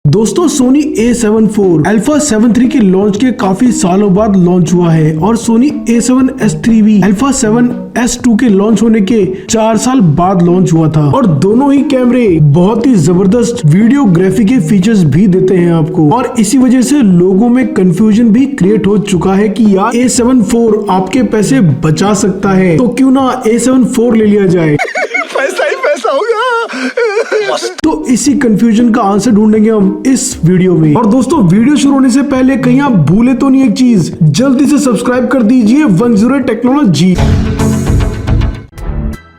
दोस्तों Sony A7 IV alpha 7 III के launch के काफी सालों बाद लॉन्च हुआ है और सोनी A7S III भी अल्फा 7S2 के लॉन्च होने के 4 साल बाद लॉन्च हुआ था और दोनों ही कैमरे बहुत ही जबरदस्त वीडियोग्राफी के फीचर्स भी देते हैं आपको। और इसी वजह से लोगों में कंफ्यूजन भी क्रिएट हो चुका है कि यार A7 IV आपके पैसे बचा सकता है, तो क्यों ना A7 IV ले लिया जाए। पैसा ही पैसा होगा। तो इसी कंफ्यूजन का आंसर ढूंढेंगे हम इस वीडियो में। और दोस्तों वीडियो शुरू होने से पहले कहीं आप भूले तो नहीं एक चीज, जल्दी से सब्सक्राइब कर दीजिए 108 टेक्नोलॉजी।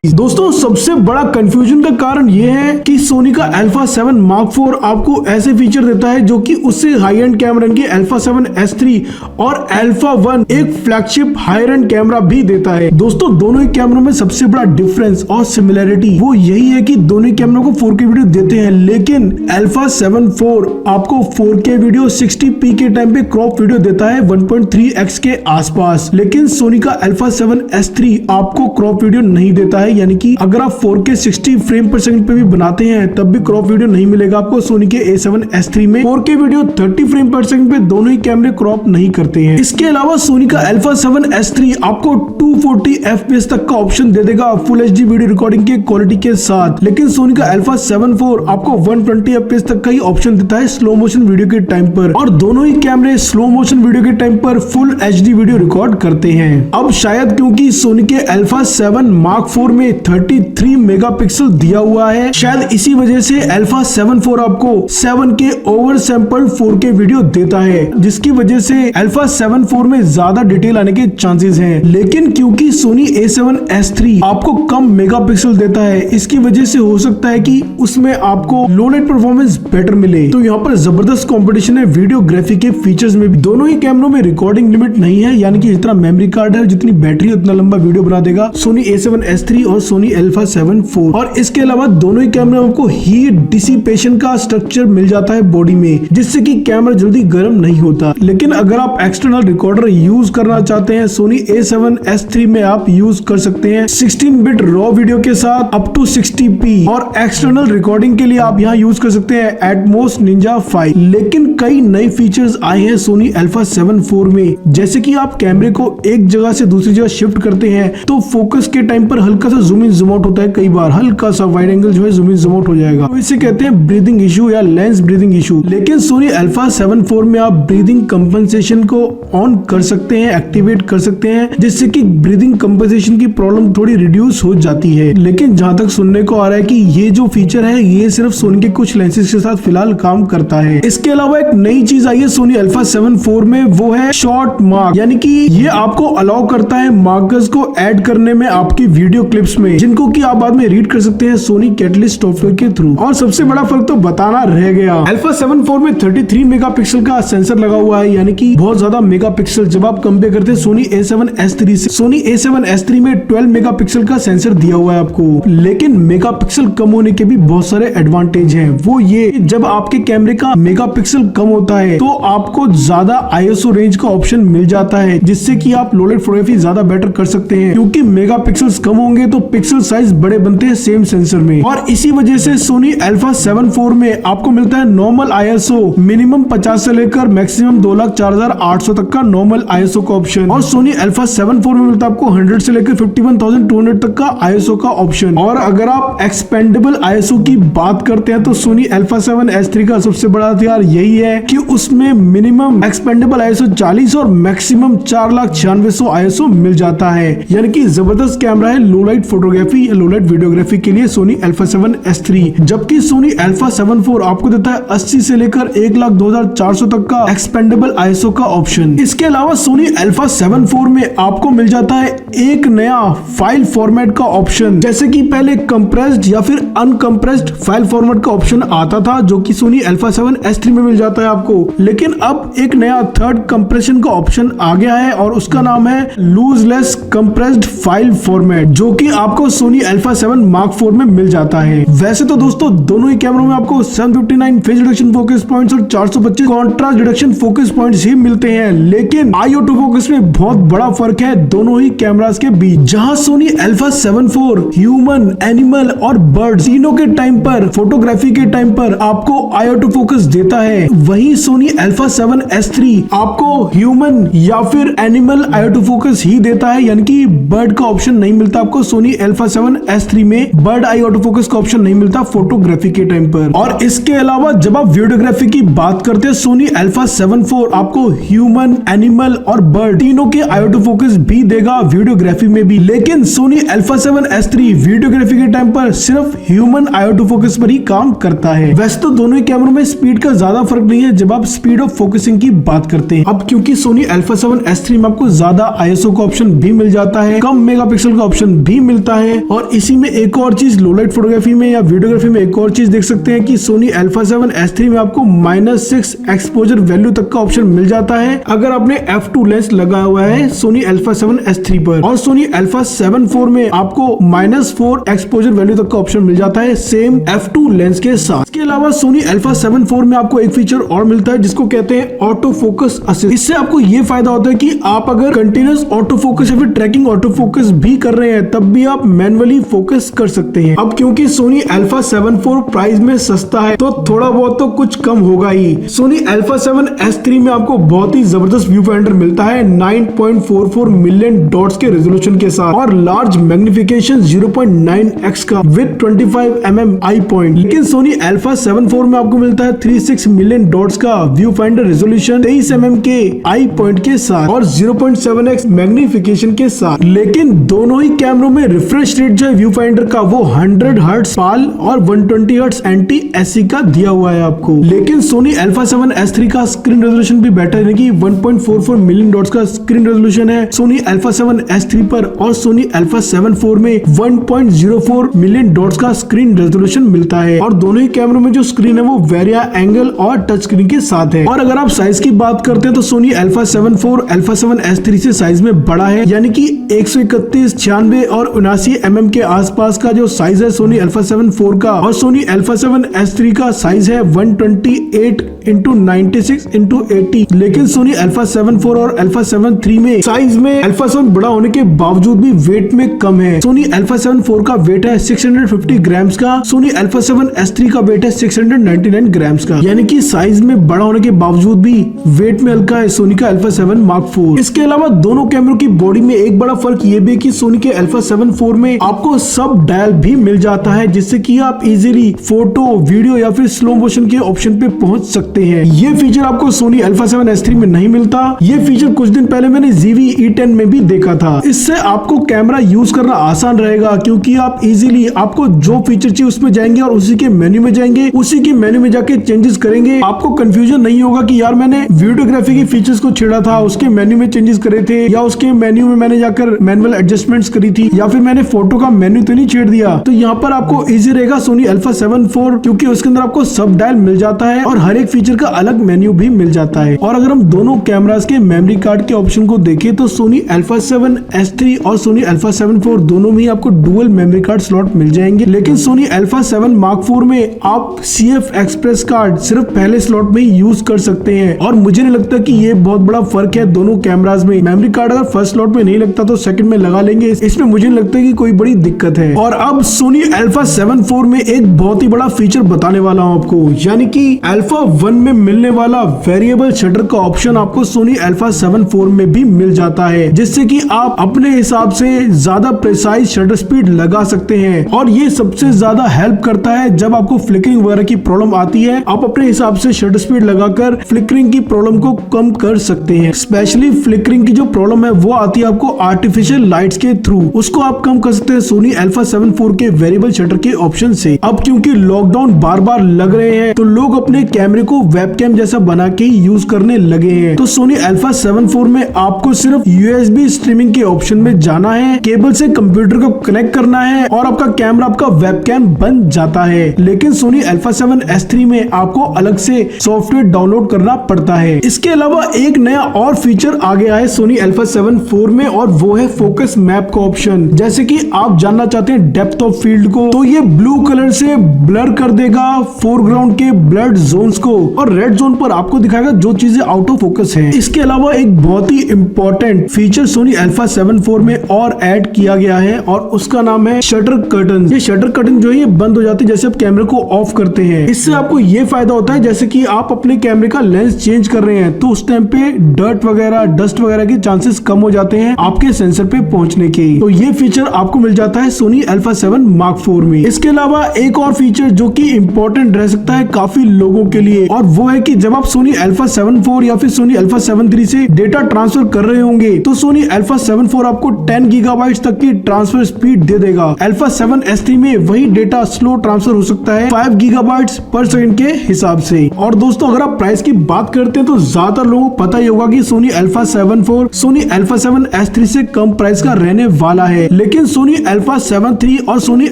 दोस्तों सबसे बड़ा कंफ्यूजन का कारण यह है कि सोनी का अल्फा 7 Mark IV आपको ऐसे फीचर देता है जो कि उससे हाई एंड कैमरा की अल्फा 7S III और अल्फा 1 एक फ्लैगशिप हायर एंड कैमरा भी देता है। दोस्तों दोनों ही कैमरों में सबसे बड़ा डिफरेंस और सिमिलरिटी वो यही है कि दोनों ही कैमरों को 4K वीडियो देते हैं, लेकिन अल्फा 7 IV आपको 4K वीडियो 60p के टाइम पे क्रॉप वीडियो देता है 1.3x के आसपास, लेकिन सोनी का अल्फा 7S III आपको क्रॉप वीडियो नहीं देता है। यानी कि अगर आप 4K 60 फ्रेम पर सेकंड पे भी बनाते हैं तब भी क्रॉप वीडियो नहीं मिलेगा आपको सोनी के A7S III में। 4K वीडियो 30 फ्रेम पर सेकंड पे दोनों ही कैमरे क्रॉप नहीं करते हैं। इसके अलावा सोनी का अल्फा 7S III आपको 240 FPS तक का ऑप्शन दे देगा फुल HD वीडियो रिकॉर्डिंग के क्वालिटी के साथ, लेकिन सोनी का अल्फा 7 IV आपको 120 FPS तक का ही ऑप्शन देता है स्लो मोशन वीडियो के टाइम पर, और दोनों ही कैमरे स्लो मोशन वीडियो के टाइम पर फुल HD वीडियो रिकॉर्ड करते हैं। अब शायद क्योंकि सोनी के अल्फा 7 Mark IV में 33 मेगापिक्सल दिया हुआ है, शायद इसी वजह से अल्फा 7 IV आपको 7K over sampled 4K video देता है, जिसकी वजह से अल्फा 7 IV में ज्यादा डिटेल आने के चांसेस हैं। लेकिन क्योंकि सोनी A7S III आपको कम मेगापिक्सल देता है, इसकी वजह से हो सकता है कि उसमें आपको लो लाइट परफॉर्मेंस बेटर मिले। तो यहाँ पर जबरदस्त कंपटीशन है वीडियोग्राफी के फीचर्स में भी। दोनों ही कैमरों में रिकॉर्डिंग लिमिट नहीं है, यानी कि जितना मेमोरी कार्ड है जितनी बैटरी उतना लंबा वीडियो बना देगा सोनी A7S III और सोनी अल्फा 7 IV। और इसके अलावा दोनों ही कैमरे आपको हीट डिसिपेशन का स्ट्रक्चर मिल जाता है बॉडी में, जिससे कि कैमरा जल्दी गर्म नहीं होता। लेकिन अगर आप एक्सटर्नल रिकॉर्डर यूज करना चाहते हैं सोनी A7S III में आप यूज कर सकते हैं 16 बिट रॉ वीडियो के साथ अप टू 60p, और एक्सटर्नल रिकॉर्डिंग के लिए आप यहाँ यूज कर सकते हैं एटमॉस निंजा 5। लेकिन कई नए फीचर्स आए हैं सोनी अल्फा 7 IV में, जैसे कि आप कैमरे को एक जगह से दूसरी जगह शिफ्ट करते हैं तो फोकस के टाइम पर हल्का सा जूम इन जूम आउट होता है, कई बार हल्का सा वाइड एंगल जो है जूम इन जूम आउट हो जाएगा, तो इसे कहते हैं ब्रीदिंग इशू या लेंस ब्रीदिंग इशू। लेकिन सोनी अल्फा 7 IV में आप ब्रीदिंग कंपनसेशन को ऑन कर सकते हैं, एक्टिवेट कर सकते हैं, जिससे कि ब्रीदिंग कंपनसेशन की प्रॉब्लम थोड़ी रिड्यूस हो जाती है। लेकिन जहां तक सुनने को आ रहा है कि ये जो फीचर है ये सिर्फ सोनी के कुछ लेंसेज के साथ फिलहाल काम करता है। इसके अलावा एक नई चीज आई है सोनी अल्फा 7 IV में, वो है शॉर्ट मार्क, यानी कि ये आपको अलाउ करता है मार्कर्स को ऐड करने में आपकी वीडियो क्लिप्स में, जिनको कि आप बाद में रीड कर सकते हैं सोनी कैटलिस्ट सॉफ्टवेयर के थ्रू। और सबसे बड़ा फर्क तो बताना रह गया, अल्फा 7 IV में 33 मेगापिक्सल का सेंसर लगा हुआ है, यानी कि बहुत ज्यादा मेगापिक्सल जब आप कंपेयर करते हैं सोनी A7S III से। सोनी A7S III में 12 मेगापिक्सल का सेंसर दिया हुआ है आपको, लेकिन मेगापिक्सल कम होने के भी बहुत सारे एडवांटेज हैं। वो ये, जब आपके कैमरे का मेगापिक्सल कम होता है तो आपको ज्यादा ISO रेंज का ऑप्शन मिल जाता है, जिससे कि आप लो लाइट फोटोग्राफी ज्यादा बेटर कर सकते हैं, क्योंकि मेगापिक्सल्स कम होंगे तो पिक्सल साइज बड़े बनते हैं सेम सेंसर में। और इसी वजह से सोनी अल्फा 7 IV में आपको मिलता है नॉर्मल ISO मिनिमम 50 से लेकर मैक्सिमम 2,04,800 तक का नॉर्मल ISO का ऑप्शन, और सोनी अल्फा 7 IV में मिलता है आपको 100 से लेकर 51,200 तक का ISO का ऑप्शन। और अगर आप एक्सपेंडेबल ISO की बात करते हैं तो सोनी अल्फा 7S III का सबसे बड़ा हथियार यही है कि उसमें मिनिमम एक्सपेंडेबल ISO 40 और मैक्सिमम 4,96,100 ISO मिल जाता है, यानी कि जबरदस्त कैमरा है लो लाइट फोटोग्राफी या लो लाइट वीडियोग्राफी के लिए सोनी अल्फा 7S III। जबकि सोनी अल्फा 7 IV आपको देता है 80 से लेकर 1,02,400 तक का एक्सपेंडेबल ISO का ऑप्शन। इसके अलावा सोनी अल्फा 7 IV में आपको मिल जाता है एक नया फाइल फॉर्मेट का ऑप्शन, जैसे कि पहले कंप्रेस्ड या फिर अनकंप्रेस्ड फाइल फॉर्मेट का ऑप्शन आता था जो कि सोनी अल्फा 7S III में मिल जाता है आपको, लेकिन अब एक नया थर्ड कंप्रेशन का ऑप्शन आ गया है और उसका नाम है लूजलेस कंप्रेस्ड फाइल फॉर्मेट, जो कि आपको सोनी अल्फा 7 मार्क 4 में मिल जाता है। वैसे तो दोस्तों दोनों ही कैमरों में आपको 759 फेज रिडक्शन फोकस पॉइंट्स और 425 कॉन्ट्रास्ट रिडक्शन फोकस पॉइंट्स ही मिलते हैं, लेकिन आई ऑटो फोकस में बहुत बड़ा फर्क है दोनों ही कैमरास के बीच। जहां Sony alpha 7 IV human, animal और बर्ड तीनों के टाइम पर, फोटोग्राफी के टाइम पर आपको आई ऑटो फोकस देता है, वहीं सोनी अल्फा 7S3 आपको ह्यूमन या फिर एनिमल आई ऑटो फोकस ही देता है, यानी कि बर्ड का ऑप्शन नहीं मिलता आपको। सोनी अल्फा 7S3 में बर्ड आई ऑटो फोकस का ऑप्शन नहीं मिलता फोटोग्राफी के टाइम पर। और इसके अलावा जब आप वीडियोग्राफी की बात करते हैं, सोनी अल्फा 7 IV आपको ह्यूमन, एनिमल और बर्ड तीनों के आई ऑटो फोकस भी देगा वीडियोग्राफी में भी, लेकिन सोनी अल्फा 7S3 वीडियोग्राफी के टाइम पर सिर्फ ह्यूमन आई ऑटो फोकस पर ही काम करता है। वैसे तो दोनों ही कैमरों में स्पीड का ज्यादा फर्क नहीं है जब आप स्पीड ऑफ फोकसिंग की बात करते हैं। अब क्योंकि सोनी अल्फा 7S3 में आपको ज्यादा ISO का ऑप्शन भी मिल जाता है, कम मेगापिक्सल का ऑप्शन भी मिलता है, और इसी में एक और चीज लो लाइट फोटोग्राफी में या वीडियोग्राफी में एक और चीज देख सकते हैं कि सोनी अल्फा 7S3 में आपको -6 एक्सपोजर वैल्यू तक का ऑप्शन मिल जाता है अगर आपने f2 लेंस लगा हुआ है सोनी अल्फा 7S3 पर, और सोनी अल्फा 7 IV में आपको -4 एक्सपोजर वैल्यू तक का ऑप्शन मिल जाता है सेम f2 लेंस के साथ। इसके अलावा सोनी अल्फा 7 IV में आपको एक फीचर और मिलता है जिसको कहते हैं ऑटो फोकस असिस्ट। इससे आपको ये फायदा होता है कि आप अगर कंटिन्यूअस ऑटो फोकस या फिर ट्रैकिंग ऑटो फोकस भी कर रहे हैं तब भी आप मैनुअली फोकस कर सकते हैं। अब क्योंकि सोनी अल्फा 7 IV प्राइस में सस्ता है तो थोड़ा बहुत तो कुछ कम होगा ही। सोनी अल्फा 7S3 में आपको बहुत ही जबरदस्त व्यू फाइंडर मिलता है 9.44 मिलियन डॉट्स के रेजोल्यूशन के साथ और लार्ज मैग्निफिकेशन 0.9x का विद 25 mm आई पॉइंट, लेकिन सोनी अल्फा 7 IV में आपको मिलता है 36 मिलियन डॉट्स का व्यू फाइंडर रेजोल्यूशन 23 mm के आई पॉइंट के साथ और 0.7x मैग्निफिकेशन के साथ। लेकिन दोनों ही कैमरों में रिफ्रेश रेट जो है व्यू फाइंडर का वो 100 हर्ट्ज पाल और 120 हर्ट्ज एंटी एससी का दिया हुआ है आपको। लेकिन सोनी अल्फा 7S3 का स्क्रीन रेजोल्यूशन भी बेटर है कि 1.44 मिलियन डॉट्स का स्क्रीन रेजोल्यूशन है सोनी अल्फा 7S3 पर, और सोनी अल्फा 7 IV में 1.04 मिलियन डॉट्स का स्क्रीन रेजोल्यूशन मिलता है। और दोनों ही कैमरों में जो स्क्रीन है वो वेरिया एंगल और टच स्क्रीन के साथ है। और अगर आप साइज की बात करते हैं तो Soni alpha 7 IV alpha 7S3 से साइज में बड़ा है, यानी कि 131, 96 और 79 mm के आसपास का जो साइज है सोनी अल्फा 7 IV का, और सोनी अल्फा 7S3 का साइज है 128 × 96 × 80। लेकिन सोनी अल्फा 7 IV और अल्फा 7 III में साइज में अल्फा 7 बड़ा होने के बावजूद भी वेट में कम है। सोनी अल्फा 7 IV का वेट है 650 ग्राम्स का, सोनी अल्फा 7S3 का वेट है 699 ग्राम्स का, यानी कि साइज में बड़ा होने के बावजूद भी वेट में हल्का है सोनी का अल्फा 7 मार्क 4। इसके अलावा दोनों कैमरों की बॉडी में एक बड़ा फर्क ये भी कि सोनी के अल्फा 7 IV में आपको सब डायल भी मिल जाता है, जिससे कि आप इजीली फोटो, वीडियो या फिर स्लो मोशन के ऑप्शन पे पहुंच सकते हैं। ये फीचर आपको सोनी अल्फा 7S3 में नहीं मिलता। ये फीचर कुछ दिन पहले मैंने ZV E10 में भी देखा था। इससे आपको कैमरा यूज करना आसान रहेगा क्योंकि आप इजीली आपको जो फीचर चाहिए उसमें जाएंगे और उसी के मेन्यू में जाएंगे, उसी के मेन्यू में जाके चेंजेस करेंगे। आपको कंफ्यूजन नहीं होगा कि यार मैंने वीडियोग्राफी की फीचर्स को छेड़ा था, उसके मेन्यू में चेंजेस करे थे, या उसके मेन्यू में मैंने जाकर मैनुअल एडजस्टमेंट्स करी थी, या फिर मैंने फोटो का मेन्यू तो नहीं छेड़ दिया। तो यहाँ पर आपको इजी रहेगा सोनी अल्फा 7 IV क्योंकि उसके अंदर आपको सब डायल मिल जाता है और हर एक फीचर का अलग मेन्यू भी मिल जाता है। और अगर हम दोनों कैमरास के मेमोरी कार्ड के ऑप्शन को देखें तो सोनी अल्फा 7S3 और सोनी अल्फा 7 IV दोनों में ही आपको डुअल मेमोरी कार्ड स्लॉट मिल जाएंगे, लेकिन सोनी अल्फा 7 मार्क 4 में आप CF एक्सप्रेस कार्ड सिर्फ पहले स्लॉट में ही यूज कर सकते हैं। और मुझे नहीं लगता कि ये बहुत बड़ा फर्क है दोनों कैमरास में। मेमोरी कार्ड अगर फर्स्ट स्लॉट में नहीं लगता तो सेकंड में लगा लेंगे, इसमें मुझे नहीं लगता कि कोई बड़ी दिक्कत है। और अब सोनी अल्फा 7 IV में एक बहुत ही बड़ा फीचर बताने वाला हूं आपको, यानी कि अल्फा 1 में मिलने वाला वेरिएबल शटर का ऑप्शन आपको सोनी अल्फा 7 IV में भी मिल जाता है, जिससे कि आप अपने हिसाब से ज्यादा प्रिसाइज शटर स्पीड लगा सकते हैं। और ये सबसे ज्यादा हेल्प करता है जब आपको फ्लिकरिंग वगैरह की प्रॉब्लम आती है, आप अपने हिसाब से शटर स्पीड लगाकर फ्लिकरिंग की प्रॉब्लम को कम कर सकते हैं। स्पेशली फ्लिकरिंग की जो प्रॉब्लम है वो आती है आपको आर्टिफिशियल लाइट्स के थ्रू, उसको आप कम कर सकते हैं सोनी अल्फा 7 IV के वेरिएबल शटर के ऑप्शन से। अब क्योंकि लॉकडाउन बार बार लग रहे हैं तो लोग अपने कैमरे को वेबकैम जैसा बना के यूज करने लगे हैं, तो सोनी अल्फा 7 IV में आपको सिर्फ USB स्ट्रीमिंग के ऑप्शन में जाना है, केबल से कंप्यूटर को कनेक्ट करना है और आपका कैमरा आपका वेबकैम बन जाता है। लेकिन सोनी अल्फा 7S3 में आपको अलग से सॉफ्टवेयर डाउनलोड करना पड़ता है। इसके अलावा एक नया और फीचर आ गया है सोनी अल्फा 7 IV में और वो है फोकस मैप का ऑप्शन। जैसे कि आप जानना चाहते हैं डेप्थ ऑफ फील्ड को, तो ये ब्लू कलर से ब्लर कर देगा फोरग्राउंड के ब्लड जोन्स को और रेड जोन पर आपको दिखाएगा जो चीजें आउट ऑफ फोकस है। इसके अलावा एक बहुत ही important feature Sony alpha 7 IV में और ऐड किया गया है और उसका नाम है शटर कर्टन। ये शटर कर्टन जो है ये बंद हो जाती है जैसे आप कैमरे को ऑफ करते हैं। इससे आपको ये फायदा होता है जैसे कि आप अपने कैमरे का लेंस चेंज कर रहे हैं तो उस टाइम पे डर्ट वगैरह डस्ट वगैरह के चांसेस कम हो जाते हैं आपके सेंसर पे पहुंचने के। तो ये फीचर आपको मिल जाता है सोनी अल्फा 7 Mark IV में। इसके अलावा एक और फीचर जो कि इंपॉर्टेंट रह सकता है काफी लोगों के लिए और वो है कि जब आप सोनी अल्फा 7 IV या फिर सोनी अल्फा 7 III से डेटा ट्रांसफर कर रहे होंगे तो सोनी अल्फा 7 IV आपको 10 गीगाबाइट्स तक की ट्रांसफर स्पीड दे देगा। अल्फा 7S3 में वही डेटा स्लो ट्रांसफर हो सकता है 5 गीगाबाइट्स पर सेकंड के हिसाब से। और दोस्तों अगर आप प्राइस की बात करते हैं तो ज्यादातर लोगों को पता ही होगा कि Sony alpha 7 IV Sony alpha 7S3 से कम प्राइस का रहने वाला है, लेकिन सोनी अल्फा 7 III और सोनी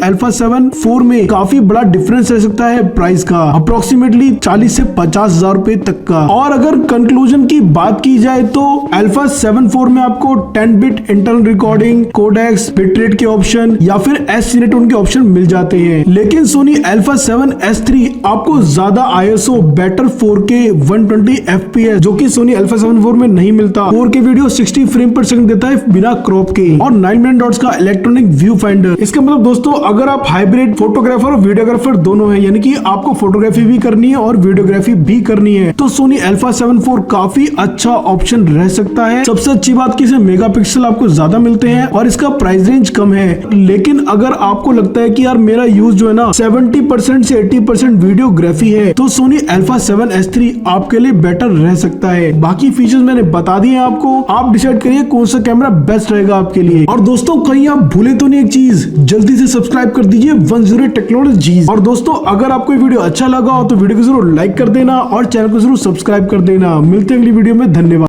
अल्फा 7 IV में काफी बड़ा डिफरेंस रह सकता है प्राइस का, अप्रोक्सीमेटली 40 से 50,000 रुपए तक का। और अगर कंक्लूजन की बात की जाए तो अल्फा 7 IV में आपको 10 bit internal recording, codecs, bitrate के ऑप्शन या फिर SCNTone के ऑप्शन मिल जाते हैं, लेकिन सोनी अल्फा 7S3 आपको ज्यादा ISO, बेटर 4K 120 FPS जो कि सोनी अल्फा 7 IV में नहीं मिलता, 4K वीडियो 60 फ्रेम पर सेकंड देता है बिना क्रॉप के और 9 मिलियन डॉट्स का इलेक्ट्रॉनिक व्यू फाइंडर। इसका मतलब दोस्तों अगर आप हाइब्रिड फोटोग्राफर और वीडियोग्राफर दोनों हैं, यानी कि आपको फोटोग्राफी भी करनी है और वीडियोग्राफी भी करनी है, तो सोनी अल्फा 7 IV काफी अच्छा ऑप्शन रह सकता है। सबसे अच्छी बात कि इसमें मेगापिक्सल आपको ज्यादा मिलते हैं और इसका प्राइस रेंज कम है। लेकिन अगर आपको लगता है कि यार मेरा यूज जो है ना 70% से 80% वीडियोग्राफी है तो सोनी अल्फा 7S3 आपके लिए बेटर रह सकता है। बाकी फीचर्स मैंने बता दिए आपको, आप डिसाइड करिए कौन सा कैमरा बेस्ट रहेगा आपके लिए। और दोस्तों कहीं आप भूले तो नहीं एक चीज, जल्दी से सब्सक्राइब कर दीजिए 108 टेक्नोलॉजीज। और दोस्तों अगर आपको वीडियो अच्छा लगा हो तो वीडियो को जरूर लाइक कर देना और चैनल को जरूर सब्सक्राइब कर देना। मिलते हैं अगली वीडियो में, धन्यवाद।